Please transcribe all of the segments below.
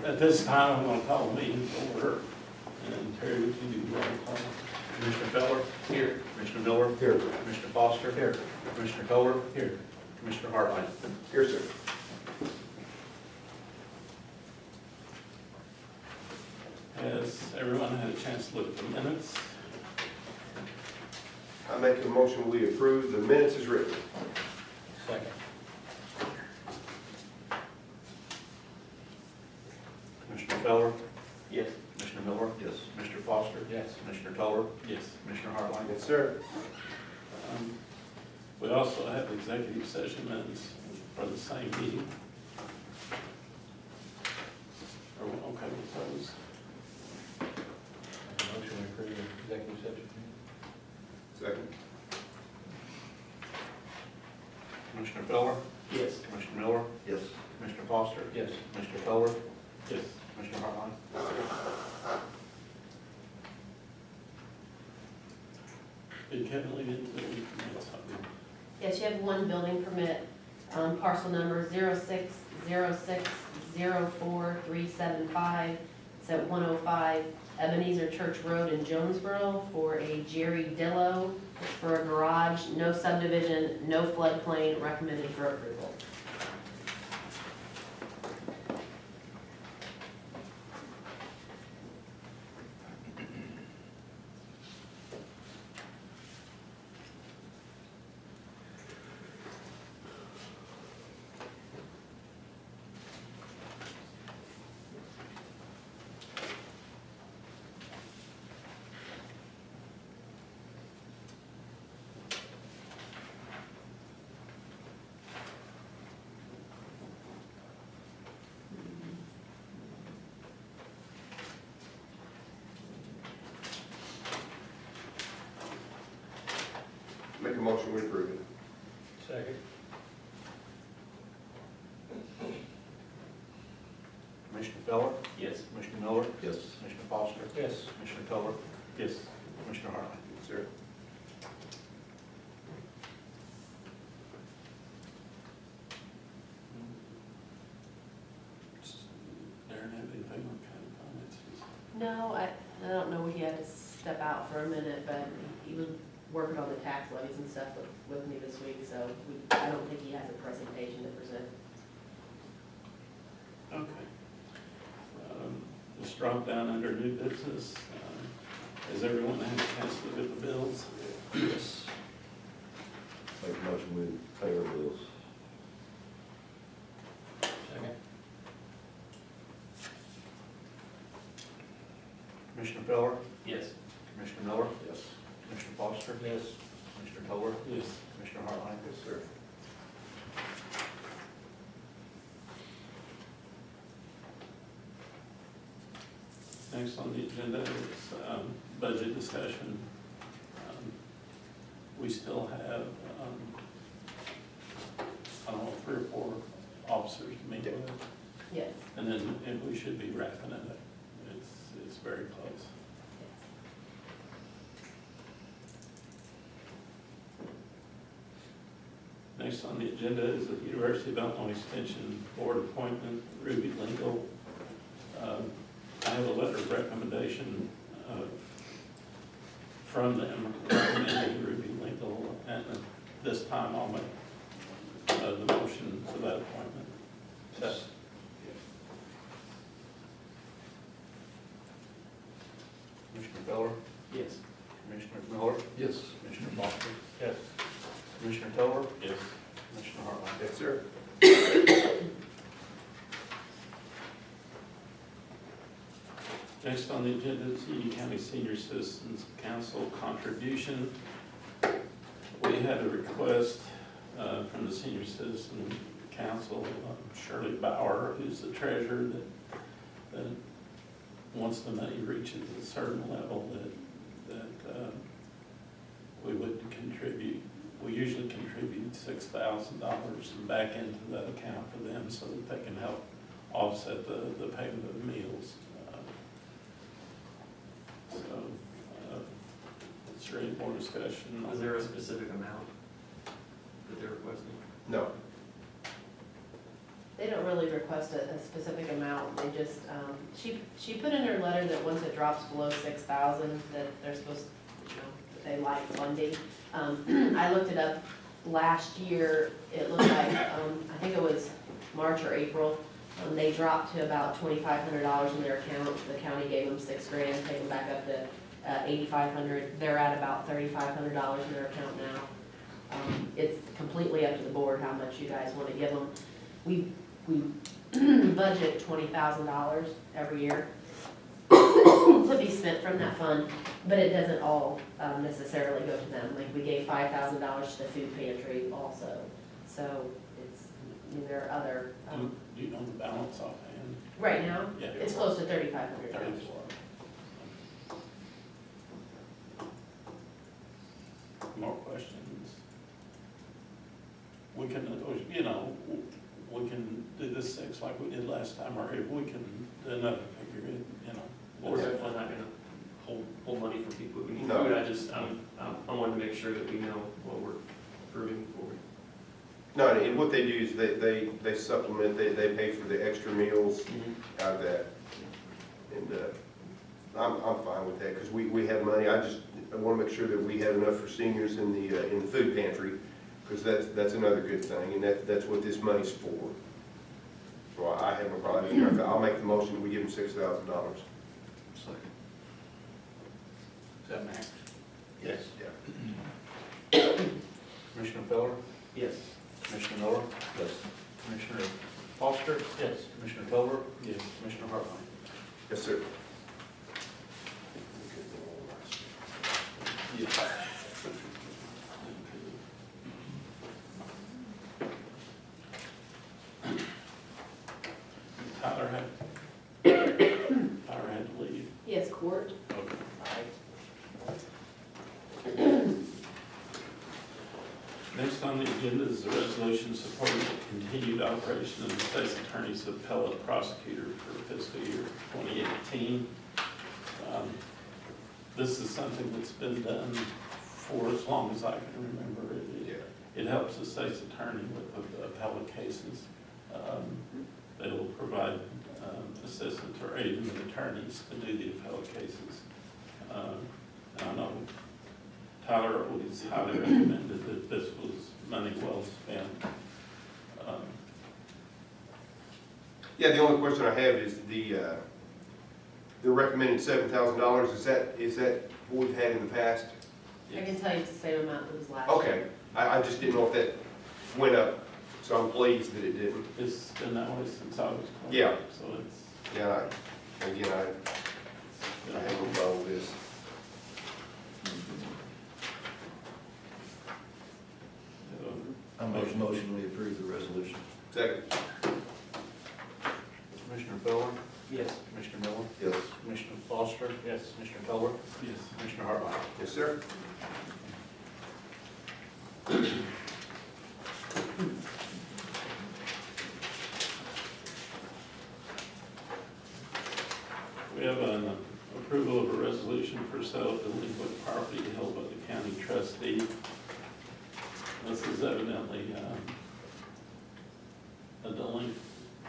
At this time, I'm gonna call the meeting to order. And Terry, would you do roll call? Commissioner Feller? Here. Commissioner Miller? Here. Commissioner Foster? Here. Commissioner Kohler? Here. Commissioner Hartline? Here, sir. Has everyone had a chance to look at the minutes? I make a motion we approve the minutes as written. Second. Commissioner Feller? Yes. Commissioner Miller? Yes. Commissioner Foster? Yes. Commissioner Kohler? Yes. Commissioner Hartline? Yes, sir. We also have executive session minutes for the same meeting. Are we okay with those? Motion to approve the executive session. Second. Commissioner Feller? Yes. Commissioner Miller? Yes. Commissioner Foster? Yes. Commissioner Kohler? Yes. Commissioner Hartline? Did Kevin leave it until we commit something? Yes, you have one building permit, parcel number 060604375. It's at 105 Ebenezer Church Road in Jonesboro for a Jerry Dillo. It's for a garage, no subdivision, no floodplain, recommended for approval. Make a motion we approve it. Second. Commissioner Feller? Yes. Commissioner Miller? Yes. Commissioner Foster? Yes. Commissioner Kohler? Yes. Commissioner Hartline? Yes, sir. Darren, have anything on kind of comments? No, I don't know, he had to step out for a minute, but he was working on the tax levies and stuff with me this week, so I don't think he has a presentation to present. Okay. Just drop down under new business. Has everyone had a chance to look at the bills? Yes. Make a motion we pay our bills. Second. Commissioner Feller? Yes. Commissioner Miller? Yes. Commissioner Foster? Yes. Commissioner Kohler? Yes. Commissioner Hartline? Yes, sir. Next on the agenda is budget discussion. We still have, I don't know, 3 or 4 officers to meet with. Yes. And then we should be wrapping it up. It's very close. Next on the agenda is the University of Illinois Extension Board appointment, Ruby Lingle. I have a letter of recommendation from them recommending Ruby Lingle, and at this time I'll make the motion for that appointment. Yes. Commissioner Feller? Yes. Commissioner Miller? Yes. Commissioner Foster? Yes. Commissioner Kohler? Yes. Commissioner Hartline? Yes, sir. Next on the agenda is the County Senior Citizens Council contribution. We had a request from the Senior Citizen Council, Shirley Bauer, who's the treasurer, that once the money reaches a certain level that we would contribute. We usually contribute $6,000 back into that account for them so that they can help offset the payment of meals. Is there any more discussion? Is there a specific amount that they're requesting? No. They don't really request a specific amount, they just, she put in her letter that once it drops below 6,000, that they're supposed, you know, that they like funding. I looked it up last year, it looked like, I think it was March or April, they dropped to about $2,500 in their account. The county gave them $6 grand, take them back up to 8,500. They're at about $3,500 in their account now. It's completely up to the board how much you guys want to give them. We budget $20,000 every year to be spent from that fund, but it doesn't all necessarily go to them. Like, we gave $5,000 to the food pantry also. So it's, I mean, there are other, Do you know the balance offhand? right now, Yeah. it's close to $3,500. More questions? We can, you know, we can do the 6 like we did last time, or if we can do another figure, you know. We're definitely not gonna hold money from people who need No. food, I wanted to make sure that we know what we're approving for. No, and what they do is they supplement, they pay for the extra meals out of that. And, I'm fine with that, because we have money, I want to make sure that we have enough for seniors in the food pantry, because that's another good thing, and that's what this money's for. So I have no problem, I'll make the motion, that we give them $6,000. Second. Is that max? Yes. Yeah. Commissioner Feller? Yes. Commissioner Miller? Yes. Commissioner Foster? Yes. Commissioner Tover? Yes. Commissioner Hartline? Yes, sir. Tyler had to leave. Yes, court. Okay. Next on the agenda is the resolution supporting the continued operation of the state's attorney's appellate prosecutor for fiscal year 2018. This is something that's been done for as long as I can remember. It helps the state's attorney with the appellate cases. It'll provide assistance or aid in the attorneys to do the appellate cases. I know Tyler always highly recommended that this was money well spent. Yeah, the only question I have is the recommended $7,000, is that what we've had in the past? I can tell you it's the same amount that was last year. Okay, I just didn't know if that went up, so I'm pleased that it didn't. It's been that way since I was 20. Yeah. So it's, Yeah, again, I have no problem with this. I make a motion, we approve the resolution. Second. Commissioner Feller? Yes. Commissioner Miller? Yes. Commissioner Foster? Yes. Commissioner Tover? yes. Commissioner Hartline? Yes, sir. We have an approval of a resolution for sale of delinquent property held by the county trustee. This is evidently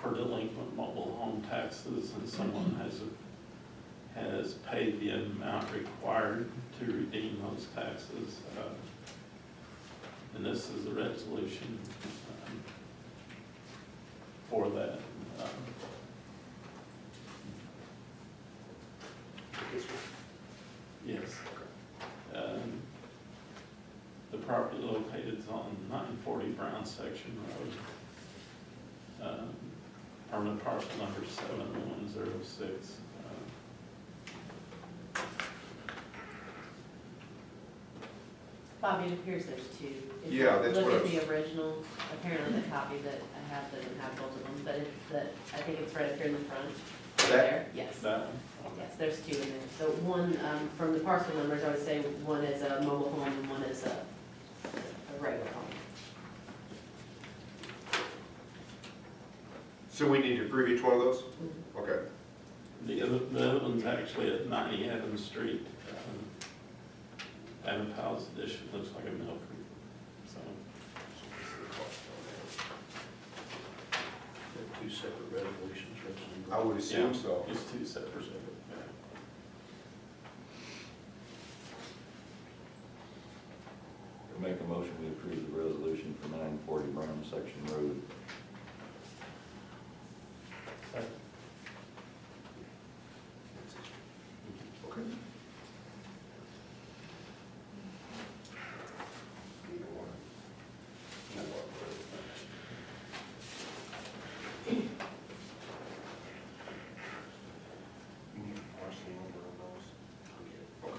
for delinquent mobile home taxes, and someone has paid the amount required to redeem those taxes. And this is a resolution for that. Yes. The property located is on 940 Brown Section Road. Permanent parcel number 7106. Bobby, it appears there's two. If Yeah, you that's look what I at was- the original, apparently the copy that I have doesn't have both of them, but I think it's right up here in the front. Right That- there, yes. That one? Okay. Yes, there's two in there. So one, from the parcel numbers, I would say one is a mobile home and one is a regular home. So we need to approve each one of those? Okay. The other one's actually at 90 Adams Street. Adam Powell's addition looks like a milk creek, so. separate resolutions, I would assume so. It's two separate. Yeah. Make a motion, we approve the resolution for 940 Brown Section Road. Second. Okay. Either one. You need to watch the number on those. Okay.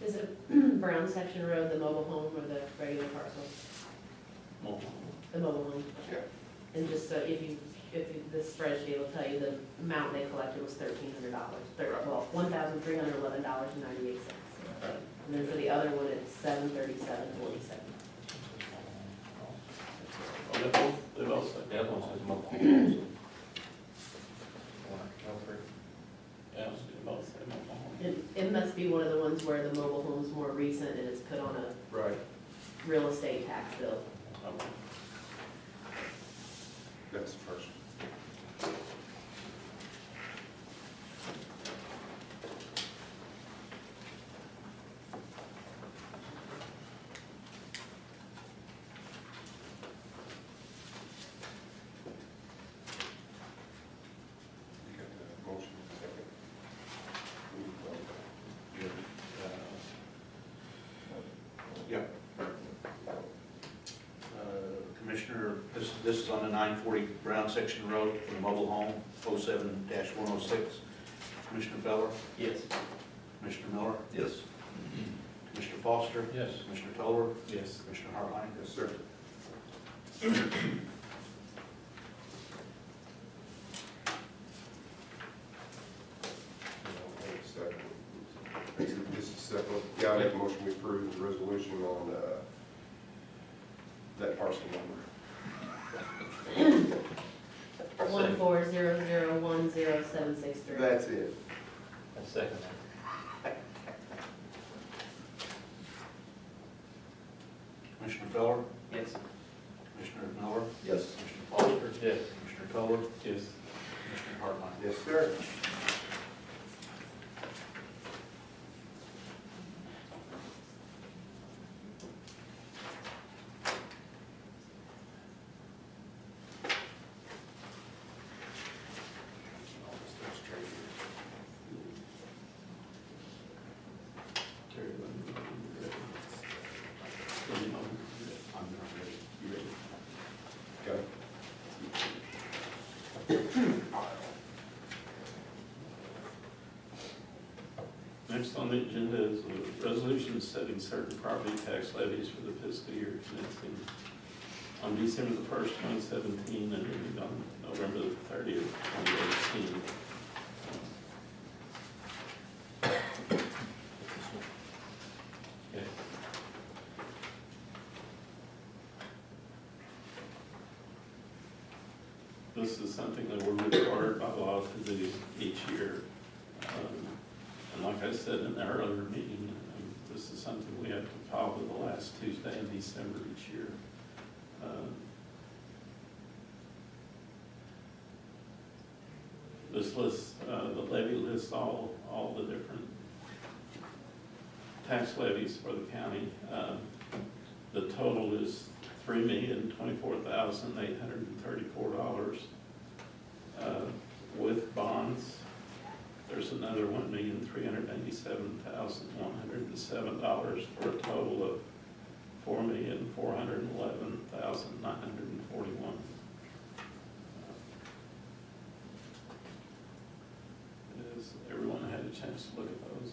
Is it Brown Section Road, the mobile home, or the regular parcel? The mobile home. Yeah. And just so this spreadsheet will tell you the amount they collected was $1,300, well, $1,311.98. And then for the other one, it's $737.47. Oh, they both said, The other one says mobile home also. No, three. yeah, they both say mobile home. It must be one of the ones where the mobile home's more recent and it's put on a Right. real estate tax bill. Okay. That's the first. You got the motion, second. Yeah. Commissioner, this is on the 940 Brown Section Road for the mobile home, 07-106. Commissioner Feller, Yes. Commissioner Miller, Yes. Commissioner Foster, Yes. Commissioner Tolbert, Yes. Commissioner Hartline. Yes, sir. This is second. Yeah, I make a motion we approve the resolution on that parcel number. 140010763. That's it. I second that. Commissioner Feller, Yes. Commissioner Miller, Yes. Commissioner Foster, Yes. Commissioner Tolbert, Yes. Commissioner Hartline. Yes, sir. Terry, let me know when you're ready. Let me know when you're ready. I'm not ready. You ready? Okay. Next on the agenda is a resolution setting certain property tax levies for the fiscal year commencing on December the 1st, 2017, and ending on November the 30th, 2018. Okay. This is something that we're required by law to do each year. And like I said in the earlier meeting, this is something we have to file with the last Tuesday in December each year. This lists, the levy lists all the different tax levies for the county. The total is $3,024,834. With bonds, there's another $1,387,107 for a total of $4,411,941. Has everyone had a chance to look at those?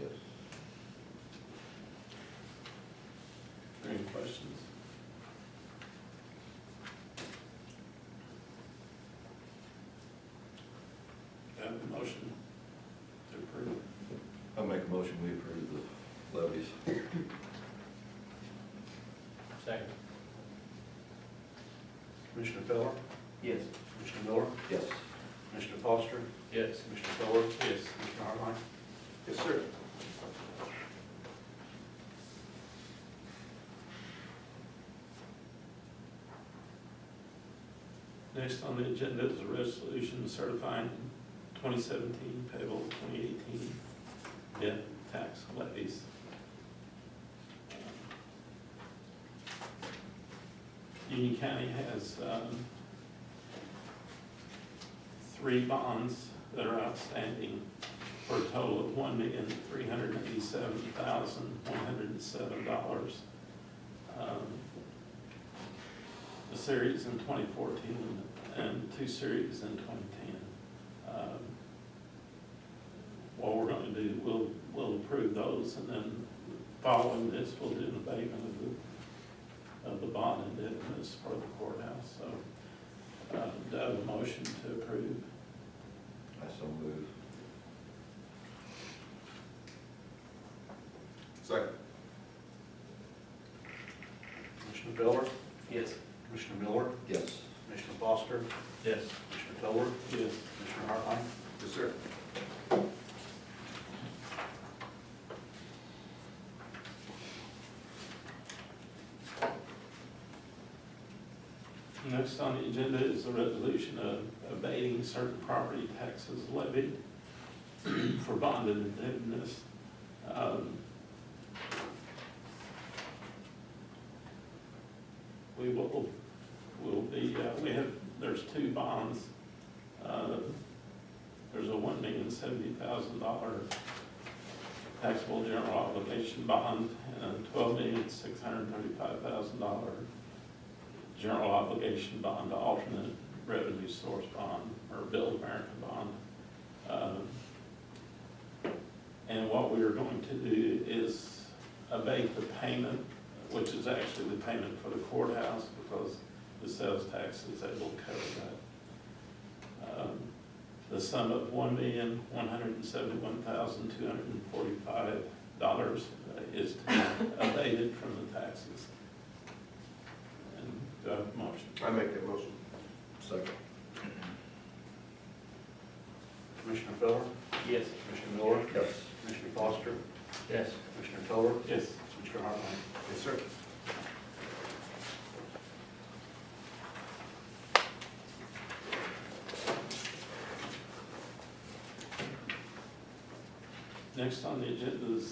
Yes. Any questions? Do I have a motion to approve? I'll make a motion, we approve the levies. Second. Commissioner Feller, Yes. Commissioner Miller, Yes. Commissioner Foster, Yes. Commissioner Tolbert, Yes. Commissioner Hartline. Yes, sir. Next on the agenda is a resolution certifying 2017 payable 2018 debt tax levies. Union County has 3 bonds that are outstanding for a total of $1,387,107. A series in 2014 and 2 series in 2010. What we're going to do, we'll approve those, and then following this, we'll do an abatement of the bond indebtedness for the courthouse. So, do I have a motion to approve? I so move. Second. Commissioner Miller? Yes. Commissioner Miller? Yes. Commissioner Foster? Yes. Commissioner Tiller? Yes. Commissioner Hartline? Yes, sir. Next on the agenda is a resolution of abating certain property taxes levied for bonded indebtedness. There's 2 bonds. There's a $1,070,000 taxable general obligation bond and a $12,635,000 general obligation bond, alternate revenue source bond, or Build America bond. And what we are going to do is abate the payment, which is actually the payment for the courthouse, because the sales tax is able to cover that. The sum of $1,171,245 is to be abated from the taxes. And do I have a motion? I make that motion. Second. Commissioner Miller? Yes. Commissioner Miller? Yes. Commissioner Foster? Yes. Commissioner Tiller? Yes. Commissioner Hartline? Yes, sir. Next on the agenda is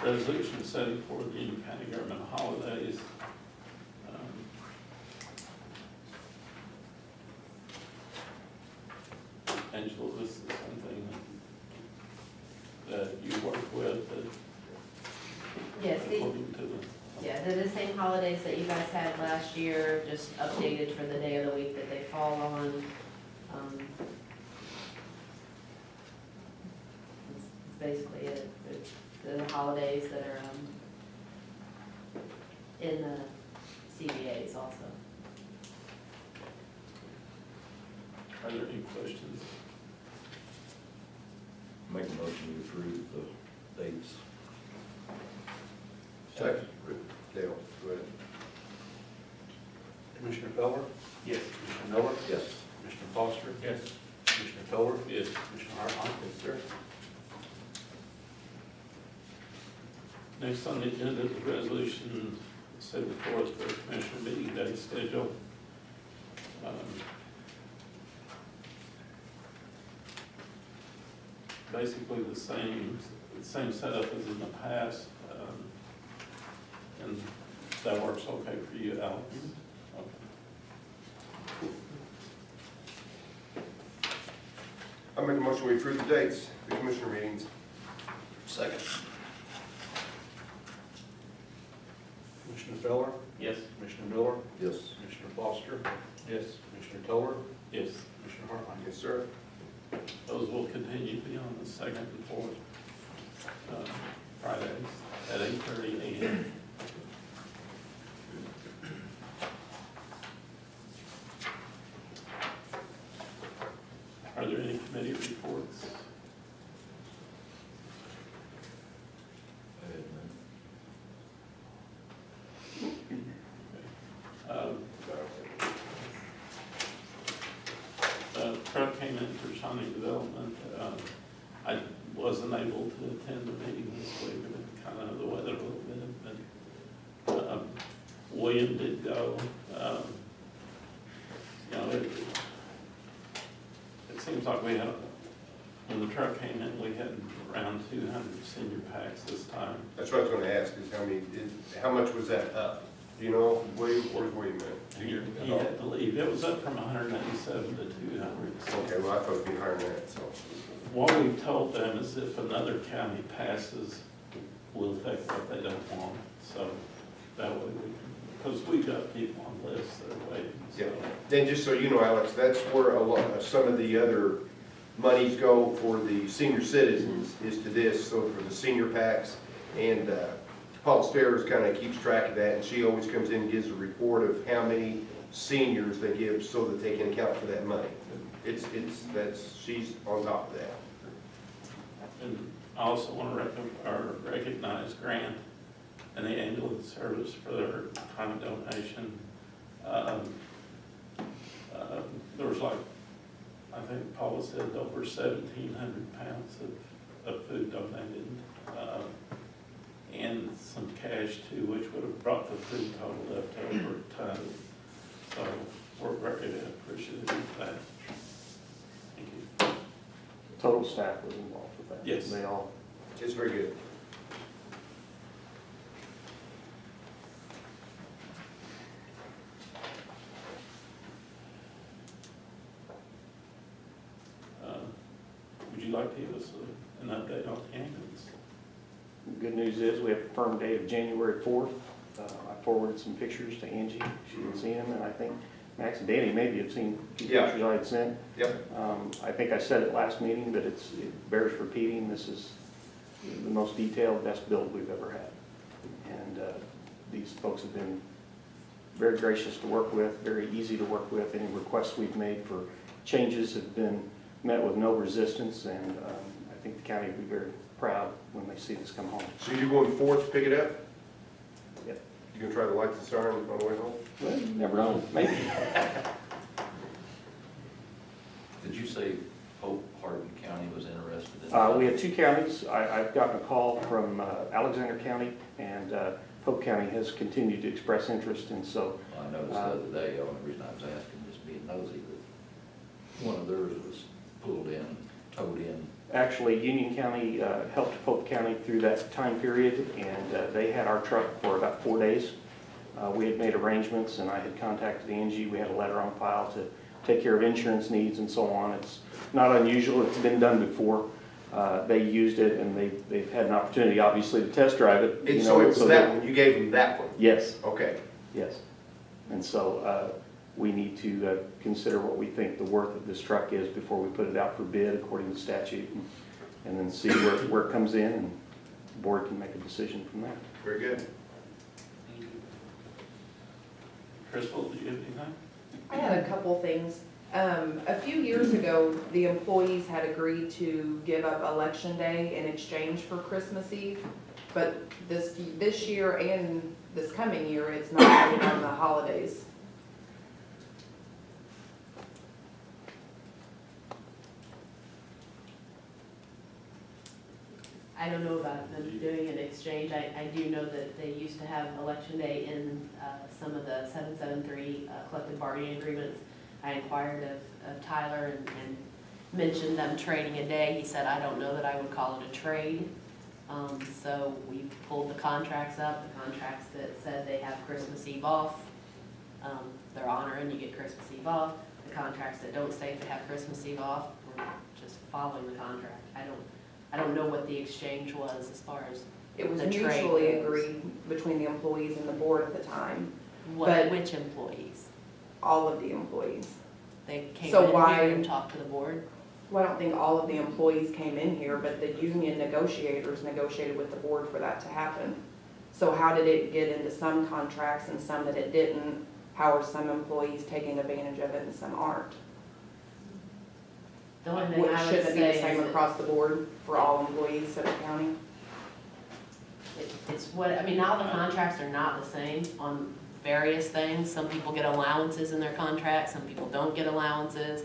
resolution setting for the Union County government holidays. Angela, this is something that you work with, that Yes, according to the. yeah, they're the same holidays that you guys had last year, just updated for the day of the week that they fall on. It's basically it. They're the holidays that are in the CBAs also. Are there any questions? Make a motion to approve the dates. Second. Dale, go ahead. Commissioner Feller? Yes. Commissioner Miller? Yes. Commissioner Foster? Yes. Commissioner Tiller? Yes. Commissioner Hartline? Yes, sir. Next on the agenda is a resolution setting forth the commissioner meeting day schedule. Basically the same setup as in the past, and that works okay for you, Alex? Okay. I make a motion we approve the dates, the commissioner meetings. Second. Commissioner Feller? Yes. Commissioner Miller? Yes. Commissioner Foster? Yes. Commissioner Tiller? Yes, Commissioner Hartline? Yes, sir. those will continue to be on the 2nd and 4th Fridays at 8:30 a.m. Are there any committee reports? Truck came in for Shawnee Development. I wasn't able to attend the meeting this week, but kind of the weather a little bit, but William did go. seems like we had, when the truck came in, we had around 200 senior packs this time. That's what I was gonna ask, is how much was that up? Do you know, William, where's William at? He had to leave. It was up from 197 to 200. So Okay, well, I thought it'd be higher than that, so. what we've told them is if another county passes, we'll take what they don't want. So that way we can, because we've got people on lists that are waiting. So. Yeah. Then just so you know, Alex, that's where a lot of, some of the other monies go for the senior citizens is to this, so for the senior packs. And Paul Stairs kind of keeps track of that, and she always comes in and gives a report of how many seniors they give so that they can account for that money. She's on top of that. And I also want to recognize Grant and the ambulance service for their kind donation. There was like, I think Paula said over 1,700 pounds of food donated, and some cash too, which would have brought the food total up to over a ton. So we're very appreciative of that. Thank you. Total staff was involved with that. Yes. They all, It's very good. Would you like to give us an update on the ambulance? the good news is we have a firm date of January 4th. I forwarded some pictures to Angie. She had seen them, and I think Max and Danny maybe have seen the Yeah. pictures I had sent. Yep. I think I said it last meeting, but it bears repeating. This is the most detailed, best build we've ever had. And these folks have been very gracious to work with, very easy to work with. Any requests we've made for changes have been met with no resistance, and I think the county will be very proud when they see this come home. So you're going forth to pick it up? Yep. You gonna try to light the siren on the way home? Well, you never know, maybe. Did you say Hope Hardin County was interested in? We had two counties. I've gotten a call from Alexander County, and Polk County has continued to express interest, and so I noticed the other day, the only reason I was asking, just being nosy, that one of theirs was pulled in, towed in. actually Union County helped Polk County through that time period, and they had our truck for about 4 days. We had made arrangements, and I had contacted Angie. We had a letter on file to take care of insurance needs and so on. It's not unusual. It's been done before. They used it, and they've had an opportunity, obviously, to test drive it. And so it was that one, you gave them that one? Yes, Okay. yes. And so we need to consider what we think the worth of this truck is before we put it out for bid according to statute, and then see where it comes in, and the board can make a decision from there. Very good. Crystal, do you have anything? I had a couple things. A few years ago, the employees had agreed to give up Election Day in exchange for Christmas Eve. But this year and this coming year, it's not paid on the holidays. I don't know about them doing an exchange. I do know that they used to have Election Day in some of the 773 collective bargaining agreements. I inquired of Tyler and mentioned them trading a day. He said, I don't know that I would call it a trade. So we pulled the contracts up, the contracts that said they have Christmas Eve off. They're honoring, you get Christmas Eve off. The contracts that don't state they have Christmas Eve off, we're just following the contract. I don't know what the exchange was as far as It was the trade mutually goes. agreed between the employees and the board at the time, What, which employees? all of the employees. They came So in why- here and talked to the board? Well, I don't think all of the employees came in here, but the union negotiators negotiated with the board for that to happen. So how did it get into some contracts and some that it didn't? How are some employees taking advantage of it and some aren't? The only thing I would Shouldn't it be the say same is across the board for all employees of the county? it's what, I mean, all the contracts are not the same on various things. Some people get allowances in their contracts, some people don't get allowances,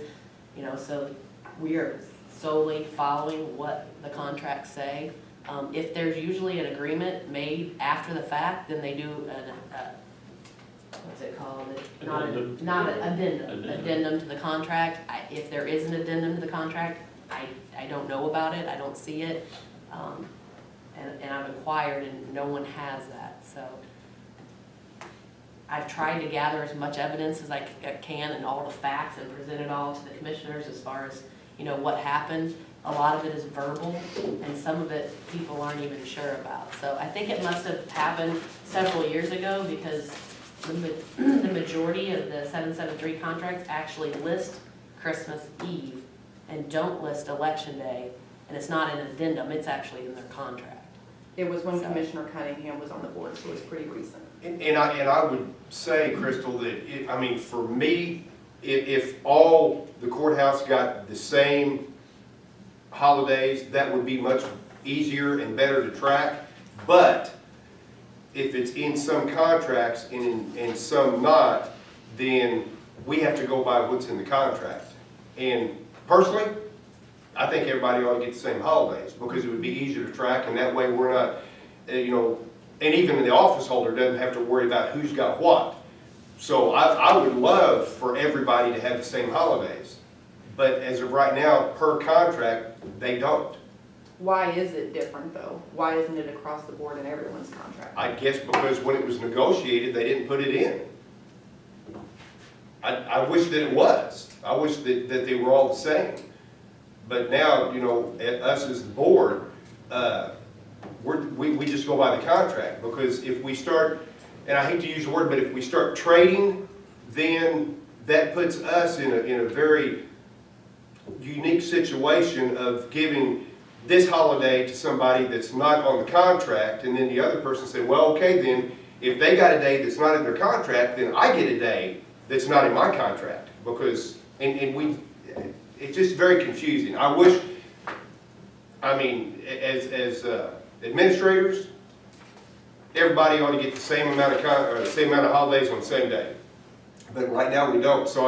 you know, so we are solely following what the contracts say. If there's usually an agreement made after the fact, then they do what's it called? Not, Addendum. not an addendum, Addendum. addendum to the contract. If there is an addendum to the contract, I don't know about it, I don't see it. And I've inquired and no one has that, so. I've tried to gather as much evidence as I can and all the facts and present it all to the commissioners as far as, what happened. A lot of it is verbal and some of it people aren't even sure about. So I think it must have happened several years ago because the majority of the 773 contracts actually list Christmas Eve and don't list Election Day. And it's not an addendum, it's actually in their contract. It was when So- Commissioner Cunningham was on the board, so it's pretty recent. And I would say, Crystal, that, for me, if all the courthouse got the same holidays, that would be much easier and better to track. But if it's in some contracts and some not, then we have to go by what's in the contract. And personally, I think everybody ought to get the same holidays because it would be easier to track, and that way we're not, and even the office holder doesn't have to worry about who's got what. So I would love for everybody to have the same holidays. But as of right now, per contract, they don't. Why is it different though? Why isn't it across the board in everyone's contract? I guess because when it was negotiated, they didn't put it in. I wish that it was. I wish that they were all the same. But now, us as the board, we just go by the contract, because if we start, and I hate to use the word, but if we start trading, then that puts us in a very unique situation of giving this holiday to somebody that's not on the contract, and then the other person say, well, okay, then if they got a day that's not in their contract, then I get a day that's not in my contract, because, it's just very confusing. I wish, as administrators, everybody ought to get the same amount of holidays on the same day. But right now we don't. So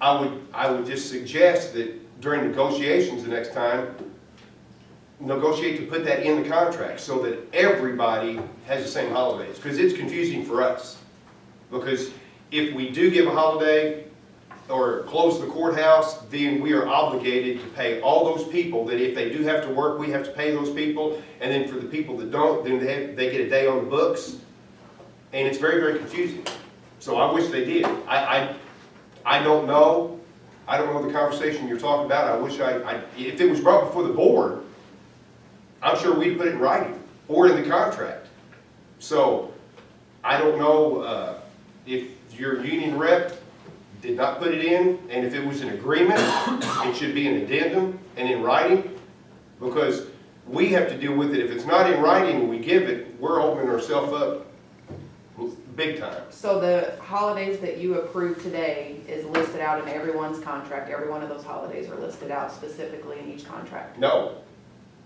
I would just suggest that during negotiations the next time, negotiate to put that in the contract so that everybody has the same holidays. Because it's confusing for us. Because if we do give a holiday or close the courthouse, then we are obligated to pay all those people that if they do have to work, we have to pay those people. And then for the people that don't, then they get a day on the books. And it's very, very confusing. So I wish they did. I don't know. I don't know the conversation you're talking about. I wish if it was brought before the board, I'm sure we'd put it in writing or in the contract. So I don't know if your union rep did not put it in, and if it was an agreement, it should be an addendum and in writing, because we have to deal with it. If it's not in writing and we give it, we're opening ourselves up big time. So the holidays that you approved today is listed out in everyone's contract. Every one of those holidays are listed out specifically in each contract. No,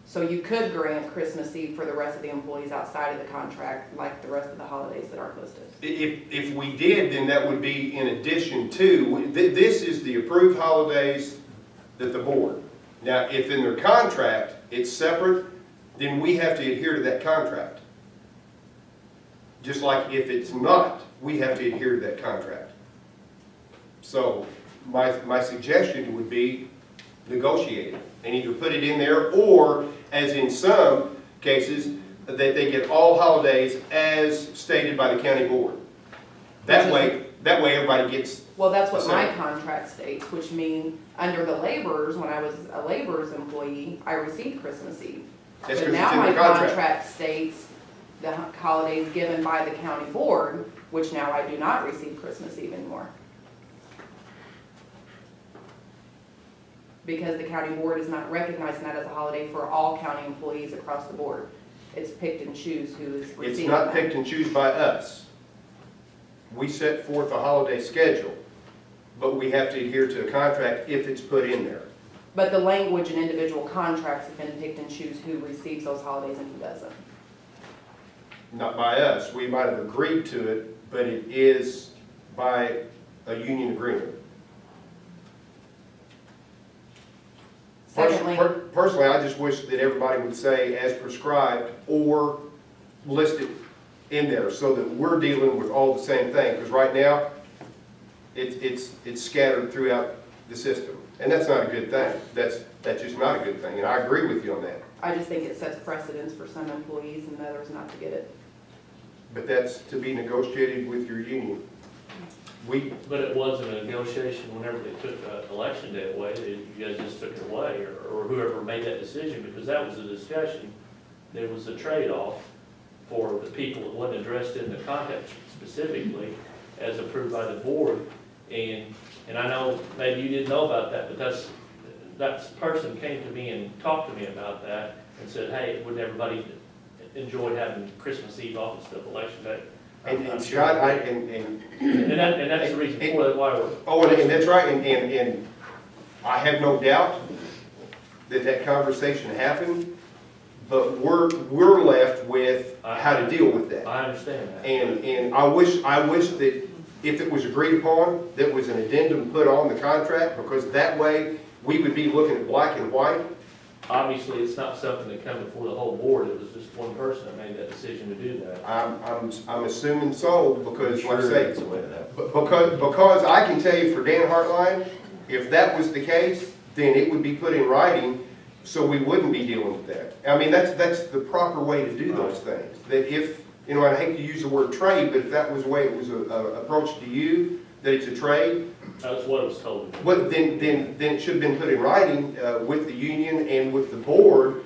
So you could grant Christmas Eve for the rest of the employees outside of the contract, like the rest of the holidays that aren't listed. if we did, then that would be in addition to, this is the approved holidays that the board. Now, if in their contract it's separate, then we have to adhere to that contract. Just like if it's not, we have to adhere to that contract. So my suggestion would be negotiate it and either put it in there, or as in some cases, that they get all holidays as stated by the county board. That way everybody gets. Well, that's what the my same. contract states, which means under the laborers, when I was a laborers employee, I received Christmas Eve. That's But 'cause now it's in my the contract. contract states the holidays given by the county board, which now I do not receive Christmas Eve anymore. Because the county board is not recognizing that as a holiday for all county employees across the board. It's picked and choose who is receiving It's not that. picked and choose by us. We set forth a holiday schedule, but we have to adhere to a contract if it's put in there. But the language in individual contracts have been picked and choose who receives those holidays and who doesn't. Not by us. We might have agreed to it, but it is by a union agreement. Secondly, Personally, I just wish that everybody would say as prescribed or list it in there so that we're dealing with all the same thing, because right now, it's scattered throughout the system, and that's not a good thing. That's just not a good thing, and I agree with you on that. I just think it sets precedence for some employees and others not to get it. But that's to be negotiated with your union. But it wasn't a negotiation whenever they took election day away, you guys just took it away, or whoever made that decision, because that was a discussion. There was a trade-off for the people that wasn't addressed in the contract specifically as approved by the board. And I know maybe you didn't know about that, but that person came to me and talked to me about that and said, hey, wouldn't everybody enjoy having Christmas Eve off instead of election day? And I'm Scott, sure. And that's the reason for it, why we're. oh, and that's right, and I have no doubt that conversation happened, but we're left with how to deal with that. I understand that. And I wish that if it was agreed upon, that was an addendum put on the contract, because that way we would be looking at black and white. Obviously, it's not something that come before the whole board, it was just one person that made that decision to do that. I'm assuming so, because like I say, That's the way it happened. because I can tell you for Dan Hartline, if that was the case, then it would be put in writing, so we wouldn't be dealing with that. I mean, that's the proper way to do those things. That if, you know, I hate to use the word trade, but if that was the way it was approached to you, that it's a trade, That's what it was told to me. but then it should have been put in writing with the union and with the board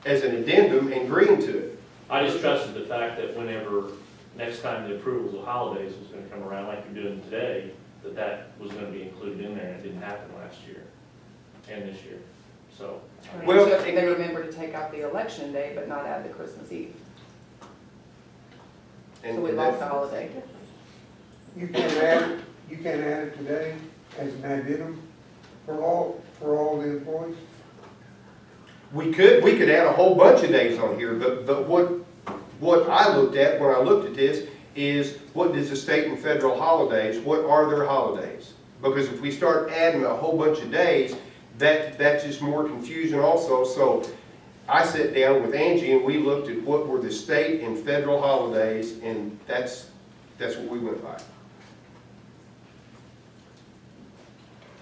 as an addendum and agreeing to it. I just trusted the fact that whenever, next time the approvals of holidays was gonna come around, like you're doing today, that was gonna be included in there, and it didn't happen last year and this year, so. Well, Except they remember to take out the election day, but not add the Christmas Eve. And So we lost a holiday. You can't add it today as an addendum for all the employees? We could add a whole bunch of days on here, but what I looked at when I looked at this is, what is the state and federal holidays, what are their holidays? Because if we start adding a whole bunch of days, that's just more confusion also. So I sat down with Angie and we looked at what were the state and federal holidays, and that's what we went by.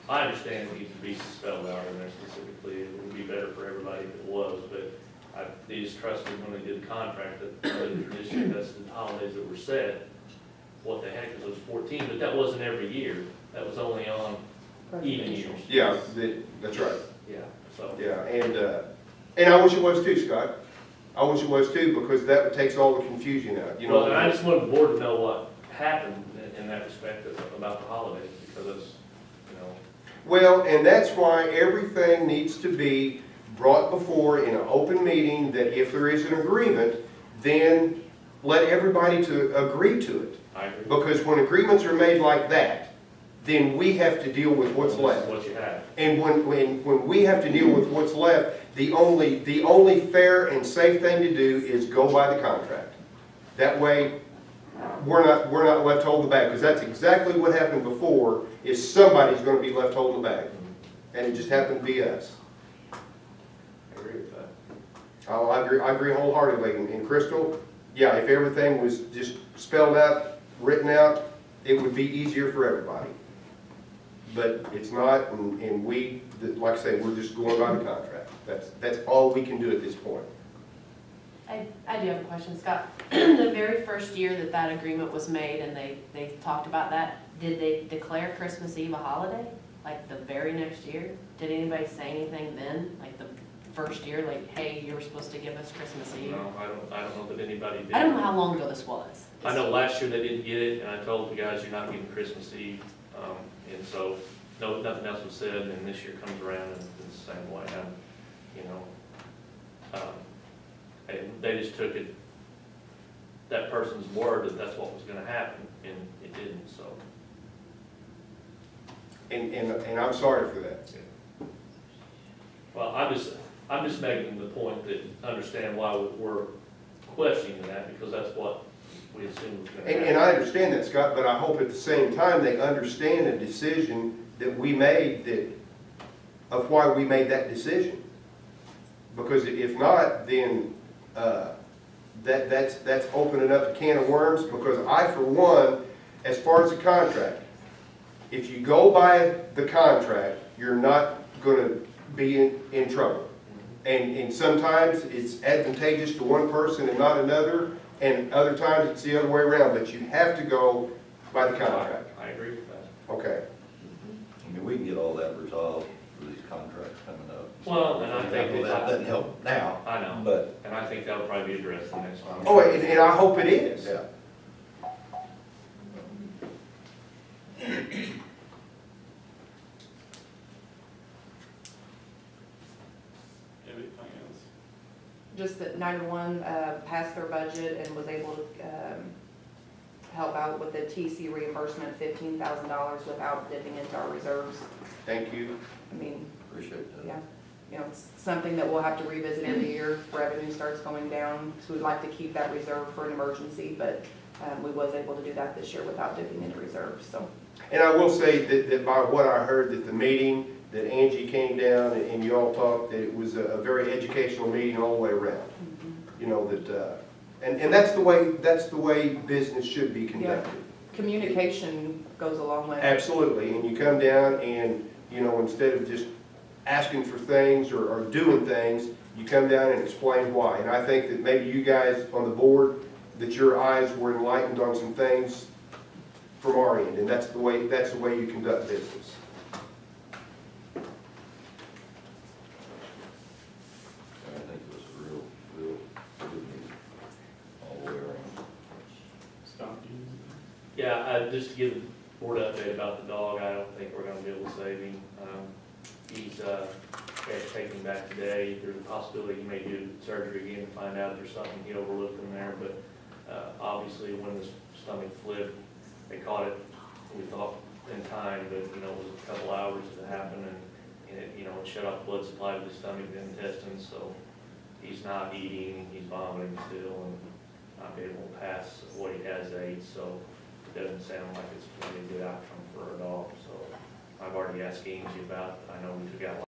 I understand it needs to be spelled out in there specifically, it would be better for everybody if it was, but they just trusted when they did the contract that under the tradition, that's the holidays that were set. What the heck, it was 14, but that wasn't every year, that was only on even years. Yeah, that's right. Yeah, so. Yeah, and I wish it was too, Scott. I wish it was too, because that takes all the confusion out, you know. Well, and I just wanted the board to know what happened in that respect about the holidays, because it's, you know. Well, and that's why everything needs to be brought before in an open meeting, that if there is an agreement, then let everybody to agree to it. I agree. Because when agreements are made like that, then we have to deal with what's This left. is what you have. And when we have to deal with what's left, the only fair and safe thing to do is go by the contract. That way, we're not left holding the bag, because that's exactly what happened before, is somebody's gonna be left holding the bag. And it just happened to be us. I agree with that. Oh, I agree wholeheartedly. And Crystal, yeah, if everything was just spelled out, written out, it would be easier for everybody. But it's not, and we, like I say, we're just going by the contract. That's all we can do at this point. I do have a question, Scott. The very first year that agreement was made and they talked about that, did they declare Christmas Eve a holiday? Like the very next year? Did anybody say anything then? Like the first year, like, hey, you were supposed to give us Christmas Eve? No, I don't know that anybody did. I don't know how long ago this was. I know last year they didn't get it, and I told the guys, you're not getting Christmas Eve, and so, no, nothing else was said, and this year comes around and it's the same way, you know. And they just took it, that person's word that that's what was gonna happen, and it didn't, so. And I'm sorry for that. Well, I'm just making the point that, understand why we're questioning that, because that's what we assumed was gonna happen. And I understand that, Scott, but I hope at the same time they understand the decision that we made, of why we made that decision. Because if not, then that's opening up a can of worms, because I, for one, as far as the contract, if you go by the contract, you're not gonna be in trouble. And sometimes it's advantageous to one person and not another, and other times it's the other way around, but you have to go by the contract. I agree with that. Okay. I mean, we can get all that resolved for these contracts coming up. Well, and I think Well, that doesn't help now, I know, but, and I think that'll probably be addressed the next time. Oh, and I hope it is. yeah. Anything else? Just that 911 passed their budget and was able to help out with the TC reimbursement, $15,000 without dipping into our reserves. Thank you. I mean, Appreciate that. yeah, you know, it's something that we'll have to revisit every year if revenue starts going down. So we'd like to keep that reserve for an emergency, but we was able to do that this year without dipping into reserves, so. And I will say that by what I heard, that the meeting, that Angie came down and you all talked, that it was a very educational meeting all the way around. You know, that, and that's the way business should be conducted. Communication goes a long way. Absolutely, and you come down and, you know, instead of just asking for things or doing things, you come down and explain why. And I think that maybe you guys on the board, that your eyes were enlightened on some things from our end, and that's the way you conduct business. I think it was a real good meeting all the way around. Stop you. Yeah, just to give the board update about the dog, I don't think we're gonna be able to save him. He's, they had to take him back today. There's a possibility he may do surgery again to find out if there's something he overlooked in there, but, obviously when the stomach flipped, they caught it, we thought in time, but, you know, it was a couple hours that it happened, and it, you know, it shut off blood supply to the stomach and intestines, so he's not eating, he's vomiting still, and not being able to pass what he has ate, so it doesn't sound like it's going to be a good outcome for our dog, so I've already asked Angie about, I know we took out